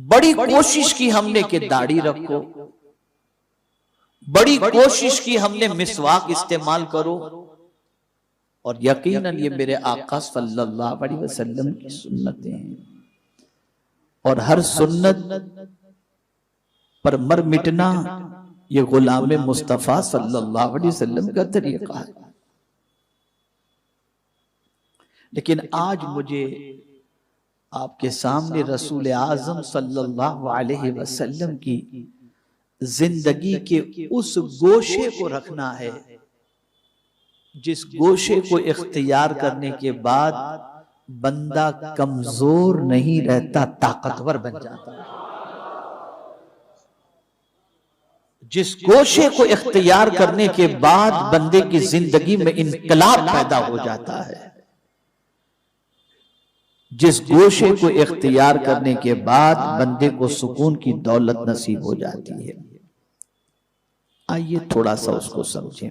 बड़ी कोशिश की हमने कि दाढ़ी रखो, बड़ी कोशिश की हमने मिसवाक इस्तेमाल करो, और यकीनन ये मेरे आका सल्लल्लाहु अलैहि वसल्लम की सुन्नतें हैं, और हर सुन्नत पर मर मिटना ये गुलाम मुस्तफा सल्लल्लाहु अलैहि वसल्लम का तरीका है। लेकिन आज मुझे आपके सामने रसूल आजम सल्लल्लाहु अलैहि वसल्लम की जिंदगी के उस गोशे को रखना है जिस गोशे को इख्तियार करने के बाद बंदा कमजोर नहीं रहता, ताकतवर बन जाता है। जिस गोशे को इख्तियार करने के बाद बंदे की जिंदगी में इनकलाब पैदा हो जाता है, जिस गोशे को इख्तियार करने के बाद बंदे को सुकून की दौलत नसीब हो जाती है। आइए थोड़ा सा उसको समझें।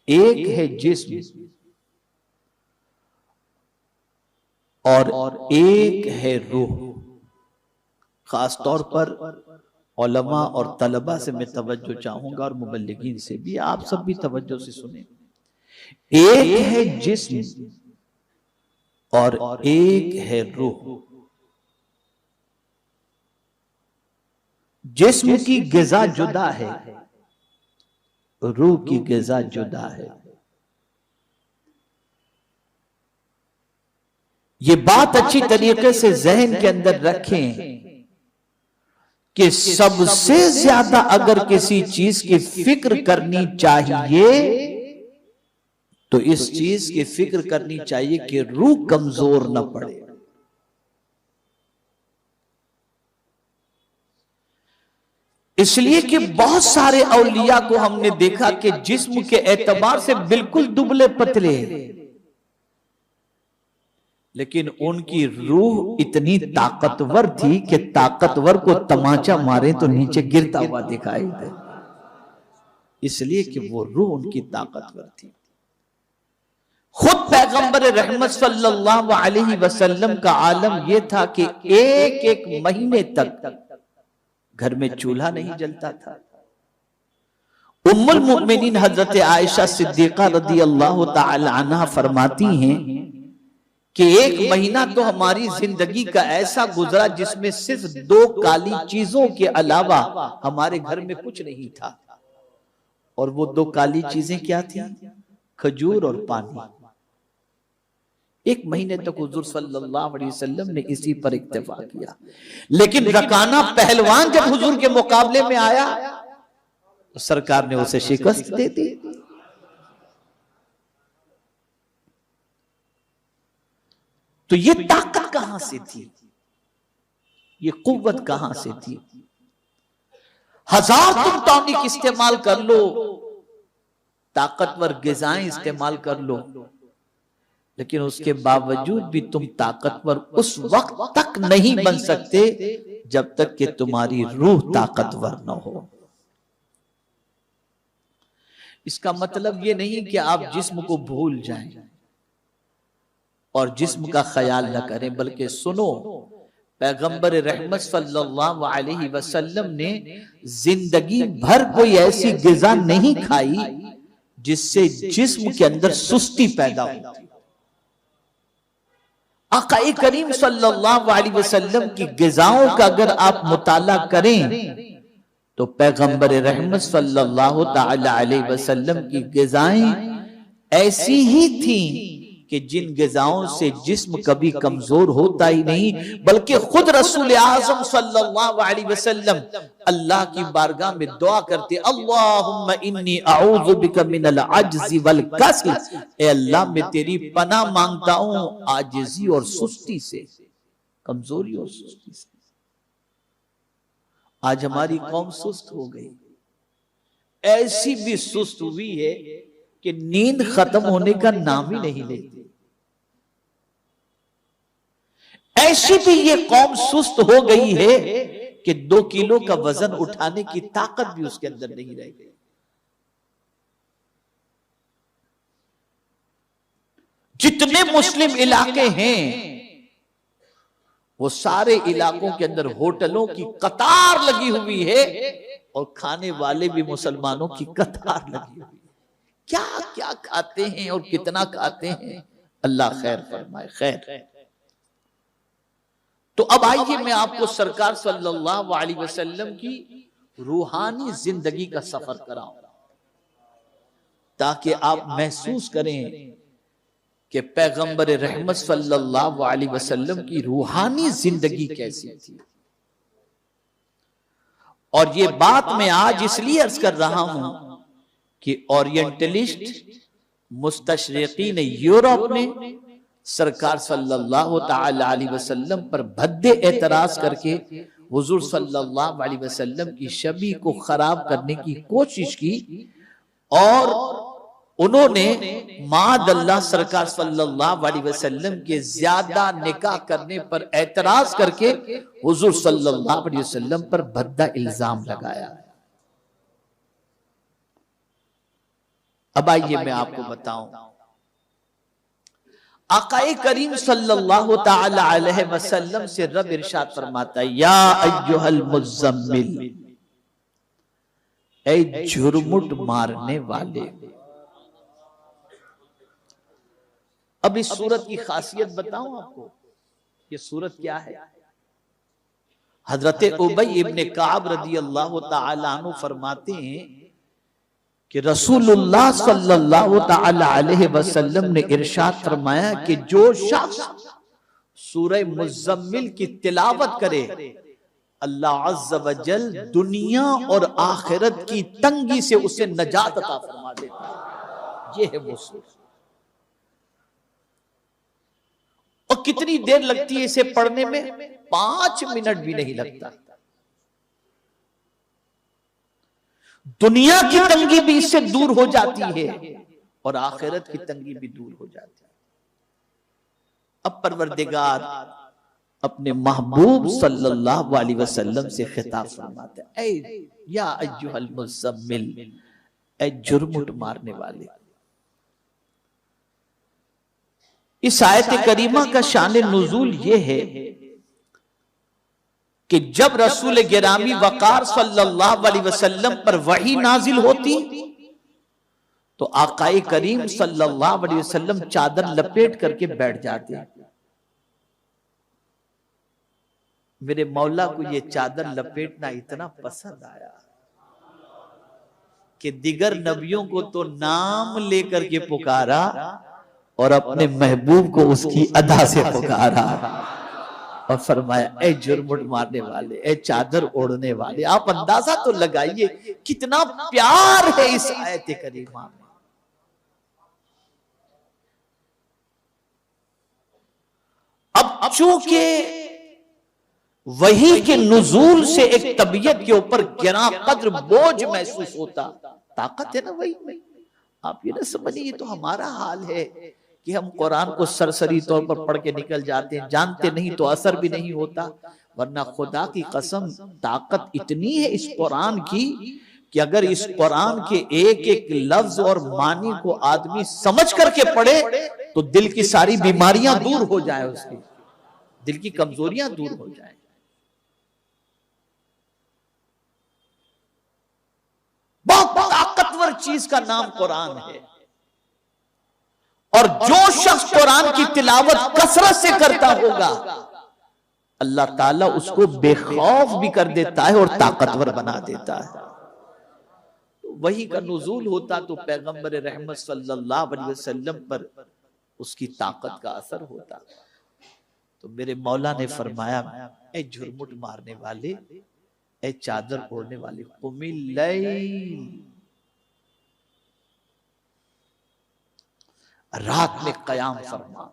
एक है जिस्म और एक है रूह। खास तौर पर उलमा और तलबा से मैं तवज्जो चाहूंगा, और मुबल्लिगीन से भी, आप सब भी तवज्जो से सुने। एक है जिस्म और एक है रूह। जिस्म की ग़िज़ा जुदा है, रूह की ग़िज़ा जुदा है। ये बात अच्छी तरीके से ज़हन के अंदर रखें कि सबसे ज्यादा अगर किसी चीज की फिक्र करनी चाहिए तो इस चीज की फिक्र करनी चाहिए कि रूह कमजोर न पड़े। इसलिए कि बहुत सारे औलिया को हमने देखा कि जिस्म के एतबार से बिल्कुल दुबले पतले, लेकिन उनकी रूह इतनी ताकतवर थी कि ताकतवर को तमाचा मारे तो नीचे गिरता हुआ दिखाई दे, इसलिए कि वो रूह उनकी ताकतवर थी। खुद पैगंबर रहमत सल्लल्लाहु अलैहि वसल्लम का आलम यह था कि एक एक महीने तक घर में चूल्हा नहीं जलता था। उम्मुल मुमिनीन हजरत आयशा सिद्दीका रदी अल्लाह तआला अन्हा फरमाती हैं कि एक महीना तो हमारी जिंदगी का ऐसा गुजरा जिसमें सिर्फ 2 काली चीजों के अलावा हमारे घर में कुछ नहीं था। और वो 2 काली चीजें क्या थी? खजूर और पानी। एक महीने तक हुजूर सल्लल्लाहु अलैहि वसल्लम ने इसी पर इक्तिफा किया। लेकिन रकाना पहलवान जब हुजूर के मुकाबले में आया तो सरकार ने उसे शिकस्त दे दी। तो ये ताकत कहां से थी? ये कुव्वत कहां से थी? हजार तुम टॉनिक इस्तेमाल कर लो, ताकतवर ग़िज़ाएं इस्तेमाल कर लो, लेकिन उसके बावजूद भी तुम ताकतवर उस वक्त तक नहीं बन सकते जब तक कि तुम्हारी रूह ताकतवर न हो। इसका मतलब ये नहीं कि आप जिस्म को भूल जाएं और जिस्म का ख्याल न करें, बल्कि सुनो, पैगंबर रहमत सल्लल्लाहु अलैहि वसल्लम ने जिंदगी भर कोई ऐसी ग़िज़ा नहीं खाई जिससे जिस्म के अंदर सुस्ती पैदा होती। आक़ाए करीम सल्लल्लाहु अलैहि वसल्लम की ग़िज़ाओं का अगर आप मुताला करें तो पैगंबर रहमत सल्लल्लाहु तआला अलैहि वसल्लम की ग़िज़ाएं ऐसी ही थीं कि जिन ग़िज़ाओं से जिस्म कभी कमजोर होता ही नहीं, बल्कि खुद रसूल आज़म सल्लल्लाहु अलैहि वसल्लम अल्लाह की बारगाह में दुआ करते, अल्लाहुम्मा इन्नी अऊज़ु बिका मिनल अज्ज़ि वल कसल, ए अल्लाह मैं तेरी पनाह मांगता हूं आजिज़ी और सुस्ती से, कमजोरी और सुस्ती से। आज हमारी कौम सुस्त हो गई, ऐसी भी सुस्त हुई है कि नींद खत्म होने का नाम ही नहीं लेती। ऐसी भी ये कौम सुस्त हो गई है कि 2 किलो का वजन उठाने की ताकत भी उसके अंदर नहीं रह गई। जितने मुस्लिम इलाके हैं वो सारे इलाकों के अंदर होटलों की कतार लगी हुई है और खाने वाले भी मुसलमानों की कतार लगी हुई है। क्या क्या खाते हैं और कितना खाते हैं, अल्लाह खैर फरमाए। खैर, तो अब आइए मैं आपको सरकार सल्लल्लाहु अलैहि वसल्लम की रूहानी जिंदगी का सफर कराऊं, ताकि आप महसूस करें कि पैगंबर रहमत सल्लल्लाहु अलैहि वसल्लम की रूहानी जिंदगी कैसी थी। और ये बात मैं आज इसलिए अर्ज कर रहा हूं कि ओरिएंटलिस्ट मुस्तशरिकीन यूरोप ने सरकार सल्लल्लाहु ताला अलैहि वसल्लम पर भद्दे एतराज करके हुजूर सल्लल्लाहु अलैहि वसल्लम की शबी को खराब करने की कोशिश की और उन्होंने मादअल्लाह सरकार सल्लल्लाहु अलैहि वसल्लम के ज्यादा निकाह करने पर एतराज करके हुजूर सल्लल्लाहु अलैहि वसल्लम पर भद्दा इल्जाम लगाया। अब आइए मैं आपको बताऊं, आकाए करीम सल्लल्लाहु ताला अलैहि वसल्लम से रब इरशाद फरमाता है, या अय्युहल मुज़्ज़म्मिल, ऐ झुरमुट मारने वाले। अब इस सूरत की खासियत बताऊं आपको, ये सूरत क्या है। हजरत उबई इब्ने काब रदी अल्लाह ताला अन्हु फरमाते हैं कि रसूलुल्लाह सल्लल्लाहु ताला अलैहि वसल्लम ने इरशाद फरमाया कि जो शख्स सूरह मुज़्ज़म्मिल की तिलावत करे, अल्लाह अज़्ज़ व जल दुनिया और आखिरत की तंगी से उसे नजात अता फरमा देता है। ये है वो सूरत। और कितनी देर लगती है इसे पढ़ने में? 5 मिनट भी नहीं लगता। दुनिया की तंगी भी इससे दूर हो जाती है और आखिरत की तंगी भी दूर हो जाती है। अब परवरदिगार अपने महबूब सल्लल्लाहु अलैहि वसल्लम से खिताब फरमाते हैं, ऐ या अय्युहल मुज़्ज़म्मिल, ऐ जुर्मुट मारने वाले। इस आयत करीमा का शान नुज़ूल ये है कि जब रसूल गिरामी वकार सल्लल्लाहु अलैहि वसल्लम पर वही नाजिल होती तो आकाए करीम सल्लल्लाहु अलैहि वसल्लम चादर लपेट करके बैठ जाते। मेरे मौला को ये चादर लपेटना इतना पसंद आया कि दिगर नबियों को तो नाम लेकर के पुकारा और अपने महबूब को उसकी अदा से पुकारा और फरमाया, ऐ जुर्मुट मारने वाले, ऐ चादर ओढ़ने वाले। आप अंदाजा तो लगाइए कितना प्यार है इस आयत करीमा में। अब चूंकि वही के नुज़ूल से एक तबीयत के ऊपर गिरा कद्र बोझ महसूस होता, ताकत है ना वही में। आप ये ना समझिए ये तो हमारा हाल है कि हम कुरान को सरसरी तौर पर पढ़ के निकल जाते हैं, जानते नहीं तो असर भी नहीं होता। वरना खुदा की कसम ताकत इतनी है इस कुरान की कि अगर इस कुरान के एक एक लफ्ज और मानी को आदमी समझ करके पढ़े तो दिल की सारी बीमारियां दूर हो जाए, उसकी दिल की कमजोरियां दूर हो जाए। बहुत ताकतवर चीज का नाम कुरान है और जो शख्स कुरान की तिलावत कसरत से करता होगा अल्लाह ताला उसको बेखौफ भी कर देता है और ताकतवर बना देता है। वही का नुज़ूल होता तो पैगंबर रहमत सल्लल्लाहु अलैहि वसल्लम पर उसकी ताकत का असर होता। तो मेरे मौला ने फरमाया, ऐ झुरमुट मारने वाले, ऐ चादर ओढ़ने वाले, कुमिल लैल, रात में कयाम फरमा।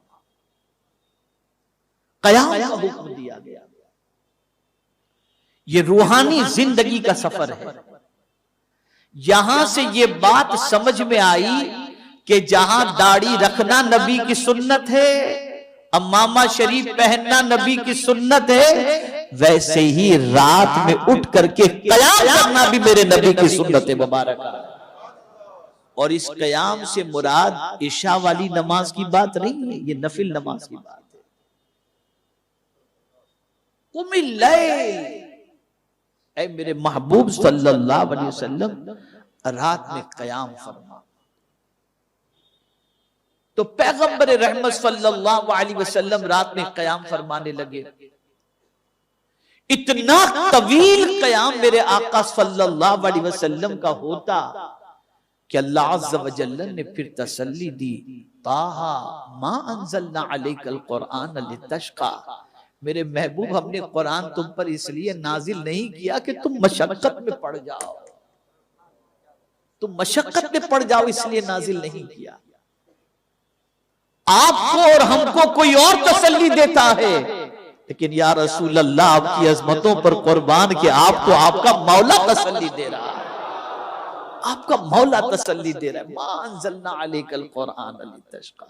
कयाम का हुक्म दिया गया। ये रूहानी जिंदगी का सफर है। यहां से ये बात समझ में आई कि जहां दाढ़ी रखना नबी की सुन्नत है, अम्मामा शरीफ पहनना नबी की सुन्नत है, वैसे ही रात में उठ करके कयाम करना भी मेरे नबी की सुन्नत है मुबारक। और इस कयाम से मुराद इशा वाली नमाज की बात नहीं है, ये नफिल नमाज की बात है। कुमिल लैल, ऐ मेरे महबूब सल्लल्लाहु अलैहि वसल्लम रात में कयाम फरमा। तो पैगंबर रहमत सल्लल्लाहु अलैहि वसल्लम रात में कयाम फरमाने लगे। इतना तवील कयाम मेरे आका सल्लल्लाहु अलैहि वसल्लम का होता कि अल्लाह अज़्ज़ व जल्ल ने फिर तसल्ली दी, ताहा मा अंज़लना अलैकल कुरआन लितश्क़ा, मेरे महबूब हमने कुरान तुम पर इसलिए नाजिल नहीं किया कि तुम मशक्कत में पड़ जाओ, तुम मशक्कत में पड़ जाओ इसलिए नाजिल नहीं किया। आपको और हमको कोई और तसल्ली देता है, लेकिन या रसूल अल्लाह आपकी अजमतों पर कुर्बान कि आपको आपका मौला तसल्ली दे रहा है, आपका मौला तसल्ली दे रहा है। मा अंज़लना अलैकल कुरआन लितश्क़ा।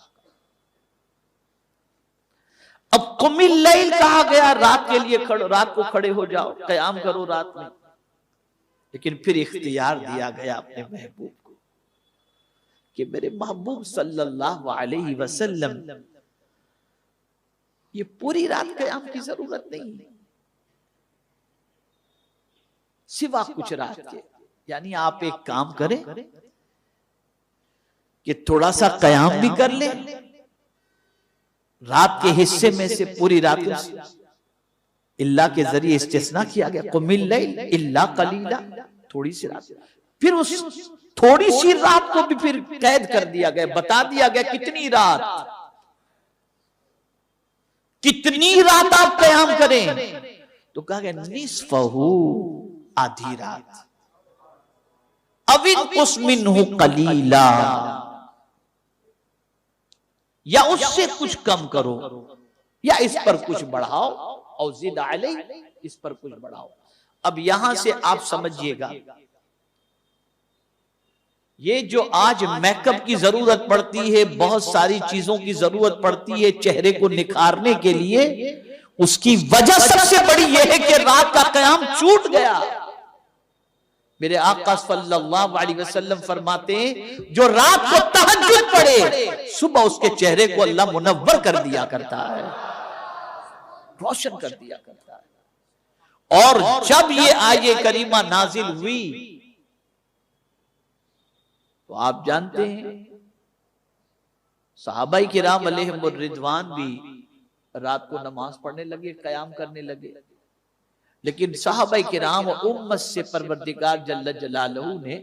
अब कुमिल लैल कहा गया, रात के लिए खड़ो, रात को खड़े हो जाओ, कयाम करो रात में। लेकिन फिर इख्तियार दिया गया अपने महबूब को कि मेरे महबूब सल्लल्लाहु अलैहि वसल्लम ये पूरी रात कयाम की जरूरत नहीं है, सिवा कुछ रात के। यानी आप एक काम करें कि थोड़ा सा कयाम भी कर ले, रात के हिस्से में से पूरी रात इल्ला के जरिए इस्तिस्ना किया गया, कुमिल लैल इल्ला कलीला, थोड़ी सी रात। फिर उस थोड़ी सी रात को भी फिर कैद कर दिया गया, बता दिया गया कितनी रात, कितनी रात आप कयाम करें। तो कहा गया निस्फहू, आधी रात, अविनकुस मिन्हु कलीला, या उससे कुछ कम करो, या इस पर कुछ बढ़ाओ, और ज़िद अलैह, इस पर कुछ बढ़ाओ। अब यहां से आप समझिएगा, ये जो आज मेकअप की जरूरत पड़ती है, बहुत सारी चीजों की जरूरत पड़ती है चेहरे को निखारने के लिए, उसकी वजह सबसे बड़ी यह है कि रात का कयाम छूट गया। मेरे आका सल्लल्लाहु अलैहि वसल्लम फरमाते हैं, जो रात को तहज्जुद पढ़े, सुबह उसके चेहरे को अल्लाह मुनव्वर कर दिया करता है, रोशन कर दिया करता है। और जब ये आये करीमा नाजिल हुई तो आप जानते हैं सहाबाई किराम अलैहिमुर रिदवान भी रात को नमाज पढ़ने लगे, कयाम करने लगे। लेकिन सहाबाई किराम उम्मत से परवरदिगार जल्ल जलालहू ने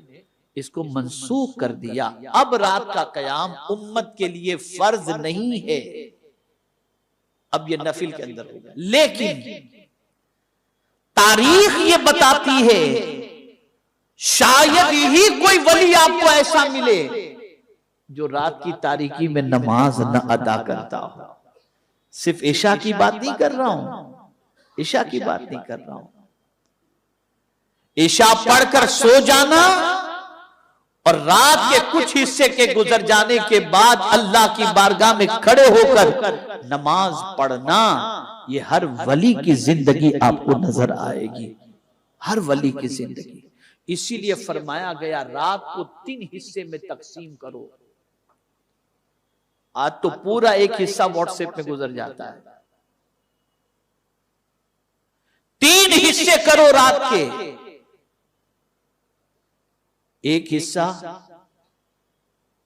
इसको मंसूख कर दिया। अब रात का कयाम उम्मत के लिए फर्ज नहीं है, अब ये नफिल के अंदर होगा। लेकिन तारीख ये बताती है शायद ही कोई वली आपको ऐसा मिले जो रात की तारीकी में नमाज न अदा करता हो। सिर्फ इशा की बात नहीं कर रहा हूं, इशा की बात नहीं कर रहा हूं। इशा पढ़कर सो जाना और रात के कुछ हिस्से के गुजर जाने के बाद अल्लाह की बारगाह में खड़े होकर नमाज पढ़ना, ये हर वली की जिंदगी आपको नजर आएगी, हर वली की जिंदगी। इसीलिए फरमाया गया रात को 3 हिस्से में तकसीम करो। आज तो पूरा एक हिस्सा व्हाट्सएप में गुजर जाता है। 3 हिस्से करो रात के। एक हिस्सा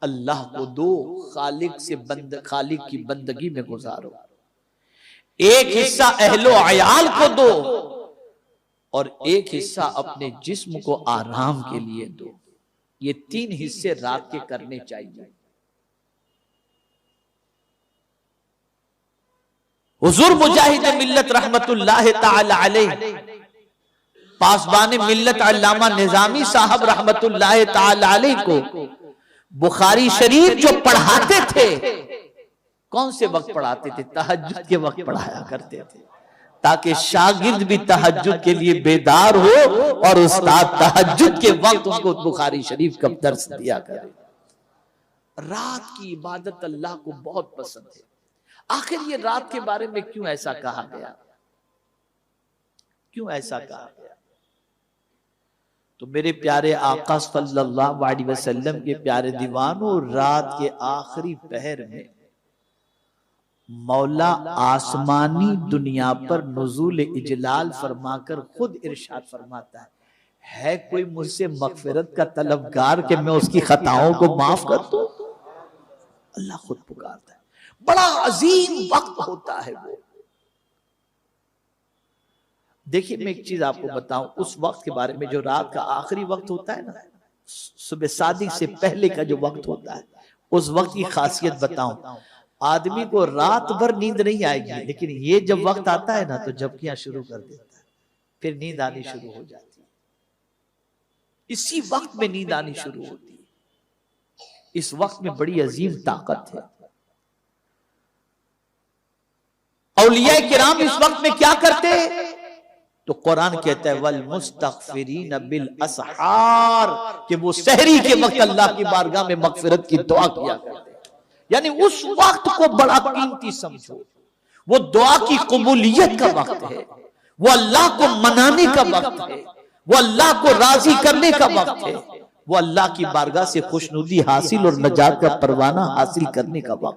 अल्लाह को दो, खालिक से खालिक की बंदगी में गुजारो। एक हिस्सा अहलो अयाल को दो और एक हिस्सा अपने जिस्म को आराम के लिए दो। ये 3 हिस्से रात के करने चाहिए। हुजूर मुजाहिद मिल्लत रहमतुल्लाह ताला अलैह, पासबान मिल्लत अल्लामा निजामी साहब रहमतुल्लाह ताला अलैह को बुखारी शरीफ जो पढ़ाते थे, कौन से वक्त पढ़ाते थे? तहज्जुद के वक्त पढ़ाया करते थे, ताकि शागिर्द भी तहज्जुद के लिए बेदार हो और उस्ताद तहज्जुद के वक्त उनको बुखारी शरीफ का दर्स दिया करे। रात की इबादत अल्लाह को बहुत पसंद है। आखिर ये रात के बारे में क्यों ऐसा कहा गया? क्यों ऐसा कहा गया? तो मेरे प्यारे आका सल्लल्लाहु अलैहि वसल्लम के प्यारे दीवानों, रात के आखिरी पहर में मौला आसमानी दुनिया पर नुज़ूल इजलाल फरमाकर खुद इरशाद फरमाता है कोई मुझसे मगफिरत का तलबगार कि मैं उसकी खताओं को माफ कर दूं? अल्लाह खुद पुकारता है। बड़ा अजीम वक्त होता है वो। देखिए मैं एक चीज आपको बताऊं उस वक्त के बारे में, जो रात का आखिरी वक्त होता है ना, सुबह सादिक से पहले का जो वक्त होता है, उस वक्त की खासियत बताऊं। आदमी को रात भर नींद नहीं आएगी, लेकिन ये जब वक्त आता है ना तो झपकियां शुरू कर देता है, फिर नींद आनी शुरू हो जाती है। इसी वक्त में नींद आनी शुरू होती है। इस वक्त में बड़ी अजीम ताकत है। औलिया किराम इस वक्त में क्या करते हैं? तो कुरान कहता है वल मुस्तगफिरीन बिल असहार, कि वो सहरी के वक्त अल्लाह की बारगाह में मगफिरत की दुआ किया करते हैं। यानी उस वक्त को बड़ा कीमती समझो। वो दुआ की कबूलियत का वक्त है, वो अल्लाह को मनाने का वक्त है, वो अल्लाह को राजी करने का वक्त है, वो अल्लाह की बारगाह से खुशनुदी हासिल और नजात का परवाना हासिल करने का वक्त।